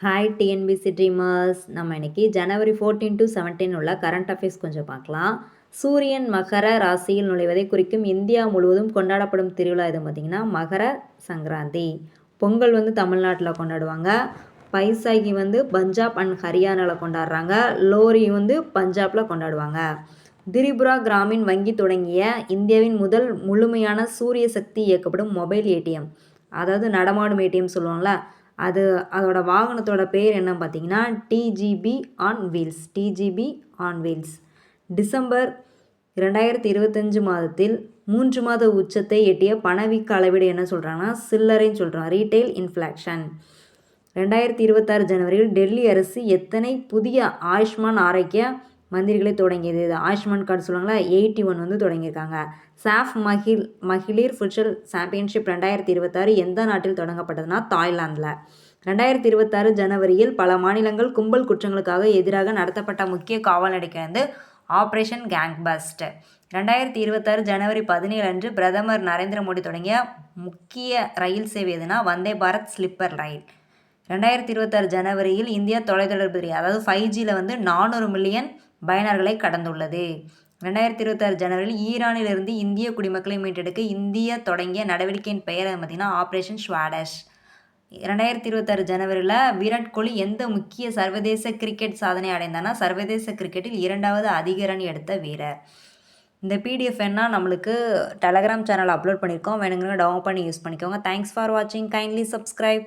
Hi TNPSC dreamers. நம்ம இன்னைக்கு ஜனவரி 14 to 17 உள்ள கரண்ட் அஃபேர்ஸ் கொஞ்சம் பார்க்கலாம். சூரியன் மகர ராசியில் நுழைவதை குறிக்கும் இந்தியா முழுவதும் கொண்டாடப்படும் திருவிழா எது பார்த்தீங்கன்னா மகர சங்கராந்தி. பொங்கல் தமிழ்நாட்டில் கொண்டாடுவாங்க. பைசாகி பஞ்சாப் அண்ட் ஹரியானாவில் கொண்டாடுறாங்க. லோரி பஞ்சாபில் கொண்டாடுவாங்க. திரிபுரா கிராமின் வங்கி தொடங்கிய இந்தியாவின் முதல் முழுமையான சூரிய சக்தி இயக்கப்படும் மொபைல் ஏடிஎம், அதாவது நடமாடும் ஏடிஎம் சொல்லுவாங்களா, அதோட வாகனத்தோட பேர் என்ன பார்த்தீங்கன்னா டிஜிபி ஆன் வீல்ஸ். டிசம்பர் 2025 மாதத்தில் 3 மாத உச்சத்தை எட்டிய பணவீக்க அளவீடு என்ன சொல்கிறாங்கன்னா சில்லறைன்னு சொல்கிறோம், ரீட்டைல் இன்ஃப்ளேஷன். 2026 ஜனவரியில் டெல்லி அரசு எத்தனை புதிய ஆயுஷ்மான் ஆரோக்கிய மந்திரிகளை தொடங்கியது? இது ஆயுஷ்மான் கார்டு சொல்லுவாங்களா, 81 தொடங்கியிருக்காங்க. சாஃப் மகளிர் ஃபுட்சல் சாம்பியன்ஷிப் 2026 எந்த நாட்டில் தொடங்கப்பட்டதுன்னா தாய்லாந்தில். 2026 ஜனவரியில் பல மாநிலங்கள் கும்பல் குற்றங்களுக்காக எதிராக நடத்தப்பட்ட முக்கிய காவல் நடவடிக்கை ஆப்ரேஷன் கேங்பஸ்ட். 2026 ஜனவரி 17 அன்று பிரதமர் நரேந்திர மோடி தொடங்கிய முக்கிய ரயில் சேவை எதுனா வந்தே பாரத் ஸ்லீப்பர் ரயில். 2026 ஜனவரியில் இந்தியா தொலைத்தொடர்பு துறை, அதாவது 5Gயில் 400 மில்லியன் பயனர்களை கடந்துள்ளது. 2026 ஜனவரியில் ஈரானிலிருந்து இந்திய குடிமக்களை மீட்டெடுக்க இந்தியா தொடங்கிய நடவடிக்கையின் பெயர் பார்த்தீங்கன்னா ஆப்ரேஷன் ஸ்வாடஷ். 2026 ஜனவரியில் விராட் கோலி எந்த முக்கிய சர்வதேச கிரிக்கெட் சாதனை அடைந்தானா சர்வதேச கிரிக்கெட்டில் 2வது அதிக ரன் எடுத்த வீரர். இந்த பிடிஎஃப் நம்மளுக்கு டெலகிராம் சேனல் அப்லோட் பண்ணியிருக்கோம், வேணுங்க டவுன்லோட் பண்ணி யூஸ் பண்ணிக்கோங்க. தேங்க்ஸ் ஃபார் வாட்சிங். Kindly subscribe.